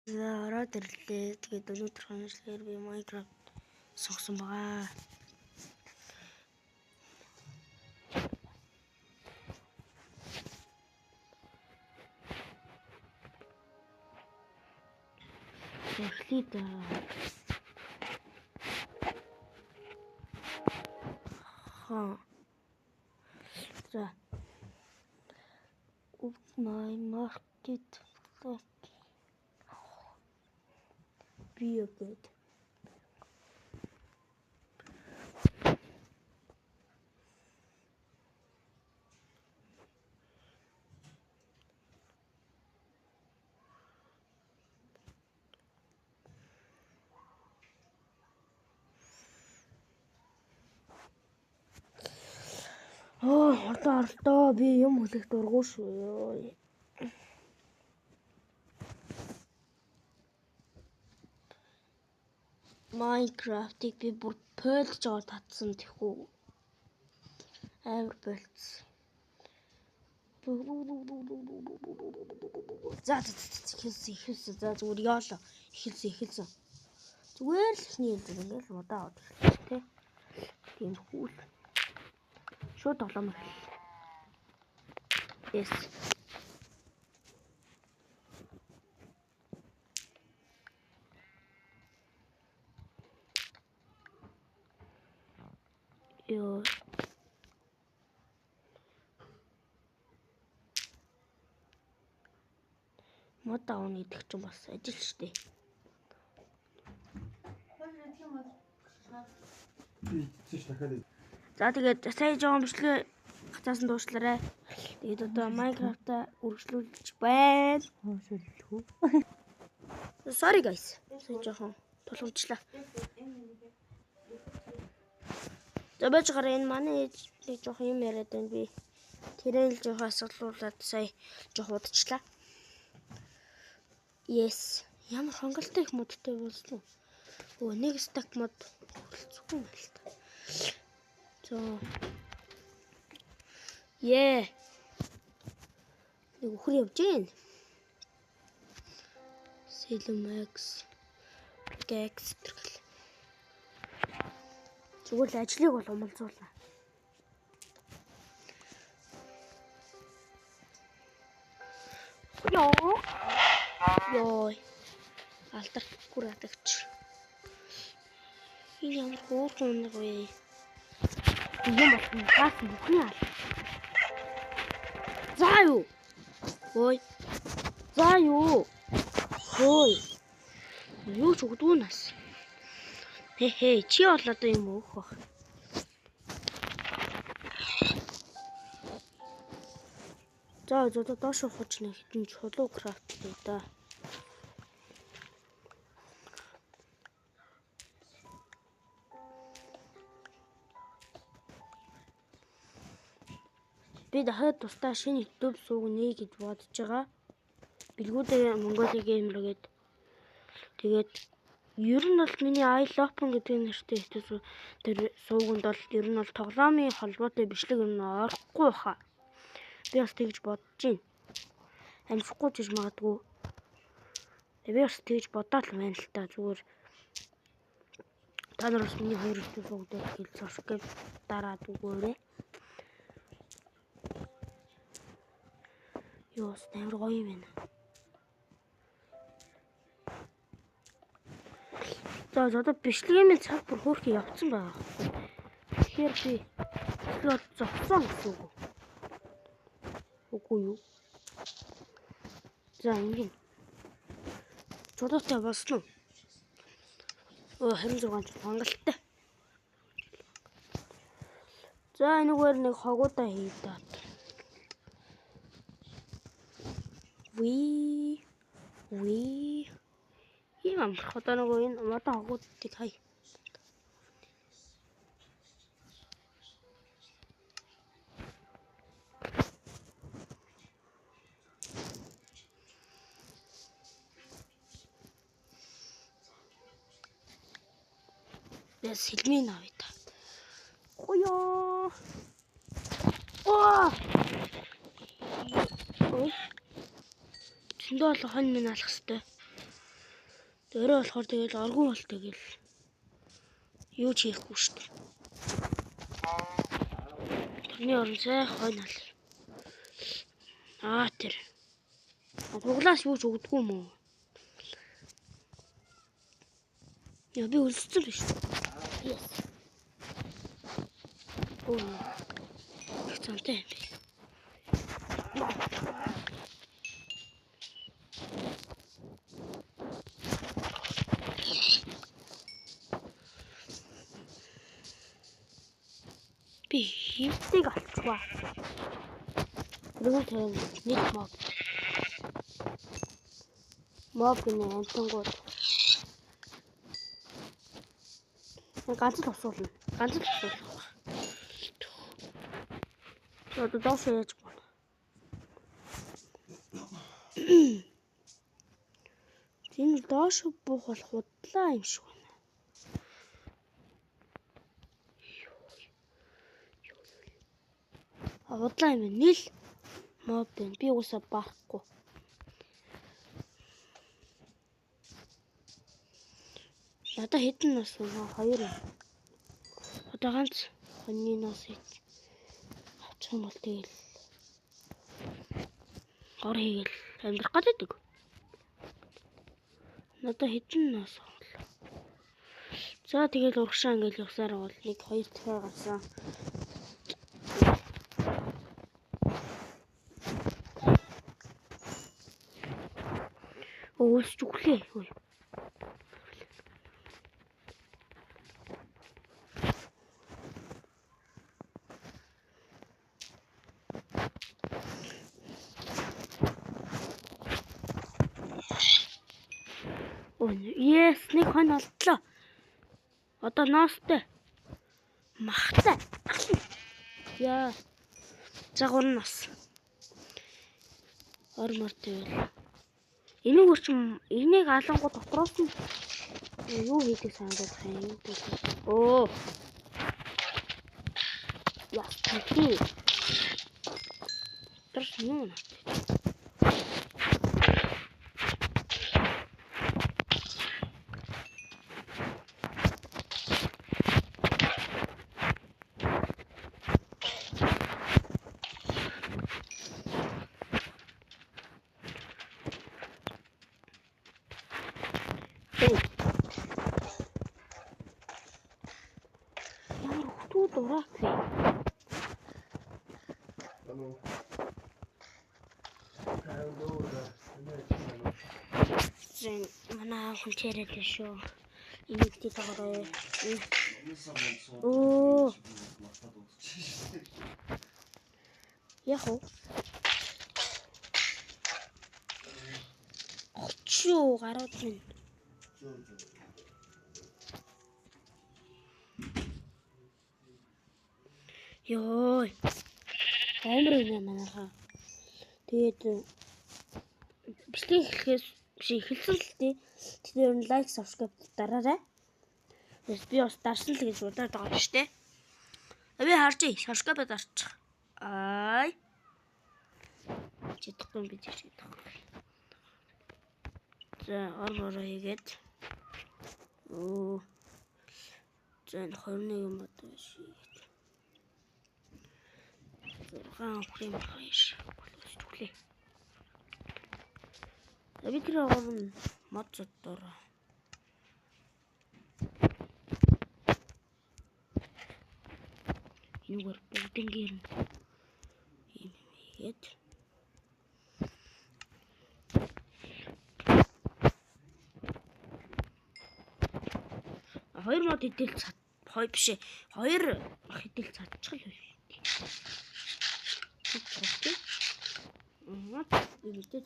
Ороод ирлээ. Тэгээд өнөөдөр хоншлоор би Minecraft сонгосон байгаа. Эхлэе да. За. My market be a bit. Хортоо би юм хүлэх дургуй шүү. Minecraft-ыг би бүр польж жоо татсан тэхүү. Амар польц. За ихэлсэн. За зүгээр яалаа. Ихэлсэн. Зүгээр л ихний юм ингээл удаа аваад тий. Тийм хүл. Шууд тоглоом. Yes. Ёо. Мод аавны идэх чинь бас ажил штэ. За тэгээд сая жоон бичлэгээ хацаасан дуушлаарай. Тэгээд одоо Minecraft-а үргэлжлүүлж байна. Sorry guys. Сая жоон тулгамжлаа. За байж гараа энэ манай ээж жоох юм яриад байна би. Тэрэл жоох асуулуулаад сая жоох удажлаа. Yes. Ямар хонголтой их модтой болсон. Нэг стак мод хүрэлцгүй юм л та. За. Нэг өхөр явж гин. Selmax Gex гэл. Зүгээр л ажлыг бол умалзуулна. Ёо. Алтар хүрээдэгч. Энэ ямар хөөрхөн нэг вэ? Юм болно. Газ бүхний ал. За юу. Ой. За юу. Ой. Юу ч өгдүүнээс. Хээ чи бол одоо юм өөх баг. За доош ухаж нэг хитэн чулуу крафт дээ да. Би дахиад тусдаа шинэ YouTube суугнэ гэж бодож байгаа. Билгүүдээ Mongolia Gamer гээд тэгээд ер нь бол миний iLopen гэдэг нэртэй хэвчээ тэр сууганд бол ер нь бол тоглоомын холбоотой бичлэг юм орохгүй баха. Би бас тэгж бодож байна. Амжихгүй ч магадгүй. Би бас тэгж бодоод л байна л та зүгээр. Та нар бас миний хоёр YouTube суугдад хэл subscribe дараад өгөөрэй. Ёос амар гоё юм байна. За одоо бичлэгийн цаг бүр хөөрхөн явцсан байгаа. Тэгэхээр би бичлэг зогссон гэсэн үг. Үгүй юу? За ингэ. Чулуутай болсон уу? 26 ч хангалттай. За энэгээр нэг хогуудаа хий даа. Ийм амарх одоо нөгөө энэ модон хогуудыг хай. Яс хэлмийн авъя та. Оёо. Ой. Тэндээ бол хон минь алах хэвээр. Өөрөө болохоор тэгэл оргуу бол тэгэл юу ч хийхгүй шүү дээ. Тэрний орон сайхан хойно ал. Тэр. Хуглаас юу ч өгдөггүй юм уу? Яа би үлссэн биш. Yes. Цантай юм би. Би хивтийг алчваа. Рүүт нэг моб гэнэ амтангууд. Ганц л усуулна. Одоо доош яаж байна? Тийм доош буух бол худлаа юм шиг байна. Худлаа юм нийл моб байна. Би уусаа баахгүй. Надаа хэдэн нас вэ? 2 юм. Одоо ганц хоньны нас хийж авчих юм бол тэгэл гор хийгээл амьдрах гэдэг. Надаа хэдэн нас вэ? За тэгэл урагшаа ингээл явсаар бол 1 2 дахиад гарсан. Өөсч өглөө. Yes, нэг хон олдлоо. Одоо ноостой. Махтай. Яа. За 3 нас. Ормор тэгэл. Энийг үрчим энийг алангуу дотроос нь юу хийдэг санагдах юм. Яа, тий. Тэрс юу нэ? Дурак. Зэн манай хүчээрэл шүү. Энийг тий тагаараа. Яг уу. Очоо гарууд минь. Йой. Амар юм манайхаа. Тэгээд бичлэг эхлэхээс биш эхэлсэн л тий. Тэр нь лайк subscribe дараарай. Тэгээс би бас дарсан л гэж удаад байгаа юм штэ. Би харж subscribe дарчих. Чадахгүй би тийш гэдэг. За ороо хийгээд. За 21 юм одоо шийд. Хрим хайш боловч түлээ. Би тэр орон мод зоддоор. Юугаар бүгднгээр юм хийгээд. Хоёр мод хэдэл цад хой биш ээ. 2 хэдэл цадчих л үү. Окей. Вот, видите.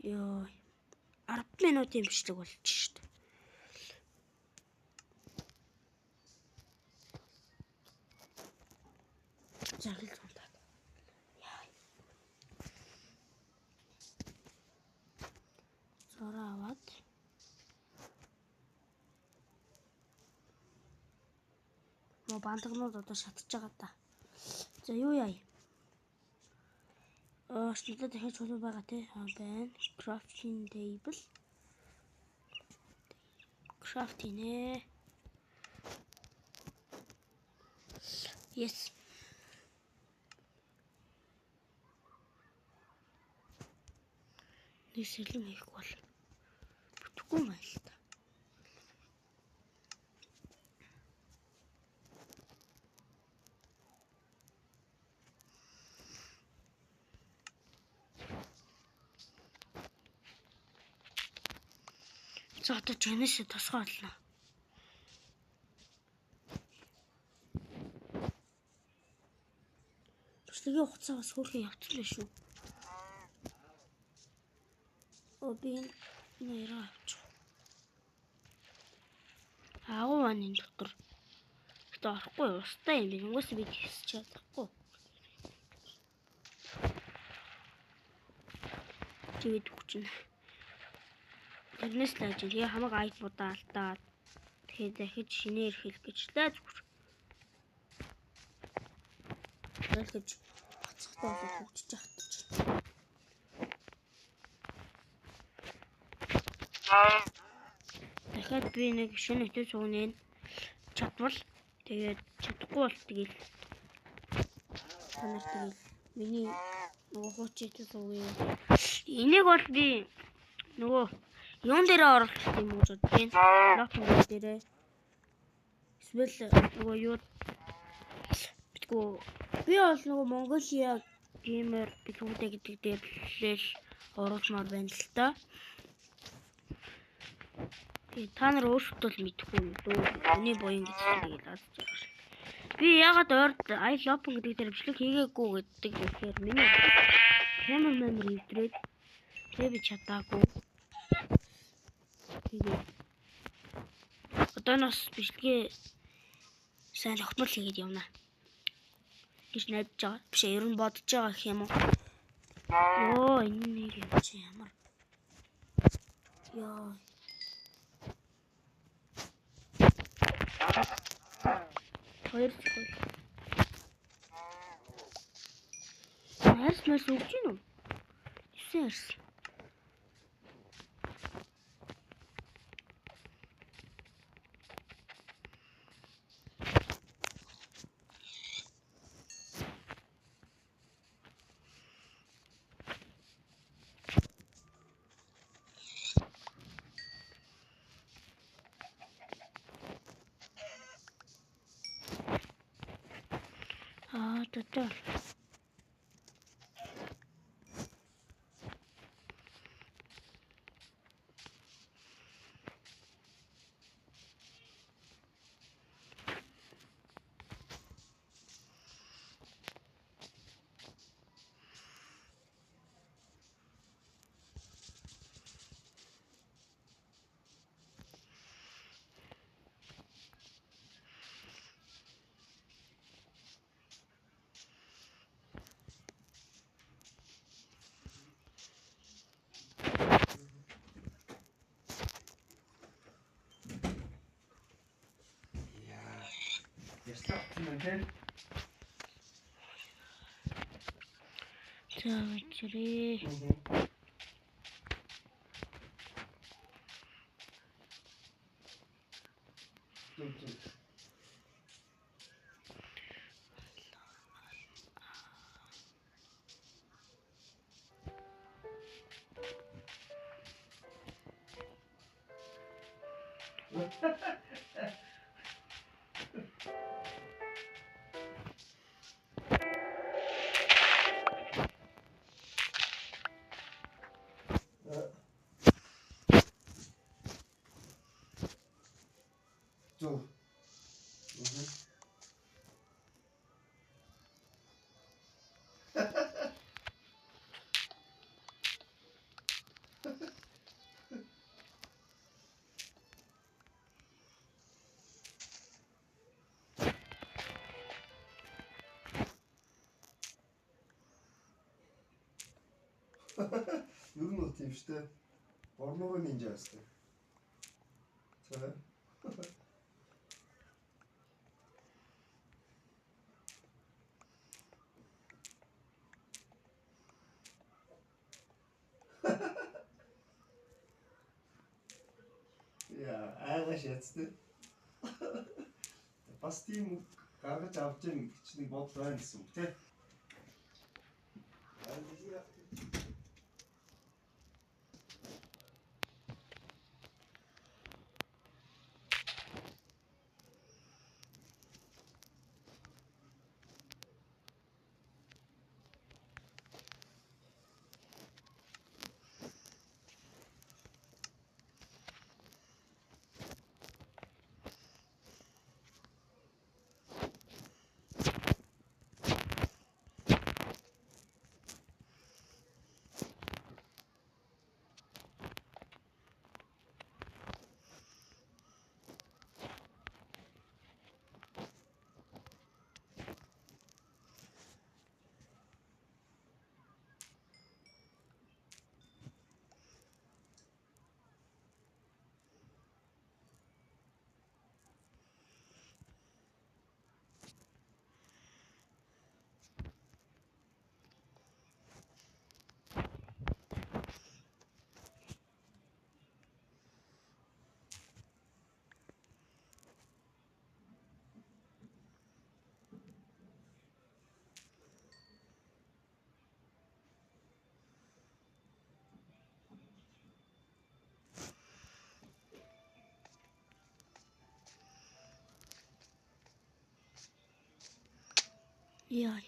Ёо. 10 минутын бичлэг болчих шүү дээ. Загал цундаа. Яа. Зураа аваад. Мөн бандагнууд одоо шатж байгаа та. За юу яа? Шнэдэ дахиж чулуу байгаа те. Байна. Crafting table. Crafting нэ. Yes. Нийслэл хийх бол бүтэхгүй маяг л та. За одоо чанаас тосгоо олно. Бичлэгийн хугацаа бас хөөрхөн явцлаа шүү. Би нэрээ авчих. Агуу ванын дотор. Гэтэ орохгүй устай юм би. Угаас би хийсч чадахгүй. Тэгээд хүчин. Тэрнээс л ажил. Тэгээ хамаг айтмуудаа алдаад. Тэгээд дахиж шинээр хэлэх гэж лээ зүгээр. Тэгэж бацхтай болоод хөвчөж хатчих. Дахиад би нэг шинэ өтөө суугныг чадвал тэгээд чадахгүй бол тэгэл танаар тэгэл миний нөгөө хуучтай суугыг энийг бол би нөгөө юун дээрээ оруулах юм уу гэж байна. Локинг дээрээ эсвэл нөгөө юу битгүү би бол нөгөө Mongolia Gamer битгүүтэй гэдэг дээр л оруулмаар байна л та. Тэгээ та нар өөрсдөө л мэдэхгүй юм дөө. Миний буян гэж тэгээд аз жаргал. Би ягаад ойрд I love гэдэг дээр бичлэг хийгээгүй гэдэг үхээр миний камер ивдрээд тэгээ би чадаагүй. Тэгээ одоо нас бичлэгээ сайн огтмол хийгээд явна гэж найдаж байгаа. Биш ер нь бодож байгаа гэх юм уу? Йоо энэ нэг юм чи ямар. Йоо. Хоёр цохол. Хайрс мэс өгч гин үү? Эсэрс. Total. Чавчри. Ер нь бол тийм шүү дээ. Борноор нинжа гэсэн. За. Яа, аагаш яцтай. Бас тийм гаргаж авч яах гэж нэг бодол байна гэсэн үг тий. Яа.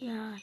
Яа.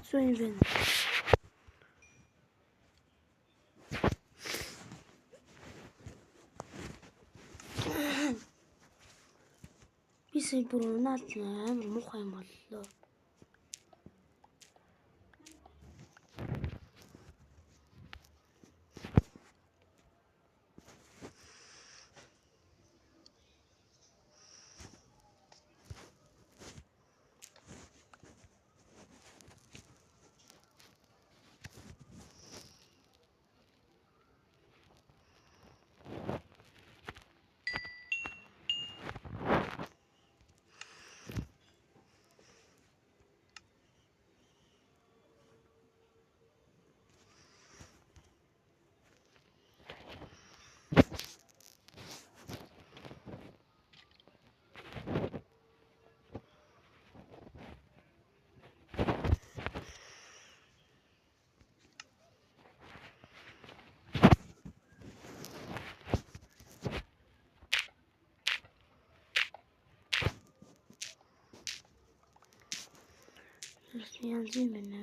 Хэцүү юм байна. Би сая бүр унаад амар муухай юм боллоо. Янз юм байна.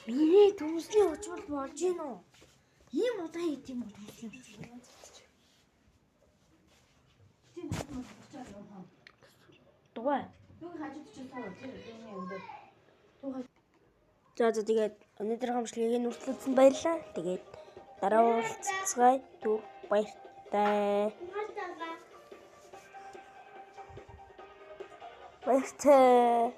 Миний дүүсний очвол болж гин үү? Ийм удаан хийх юм бол дүүсний очвол. Дугай. За тэгээд өнөөдөр хамшлагыг нүртлүүлсэн баярлалаа. Тэгээд дараа уулзцгаая. Түр баяртай. Баяртай.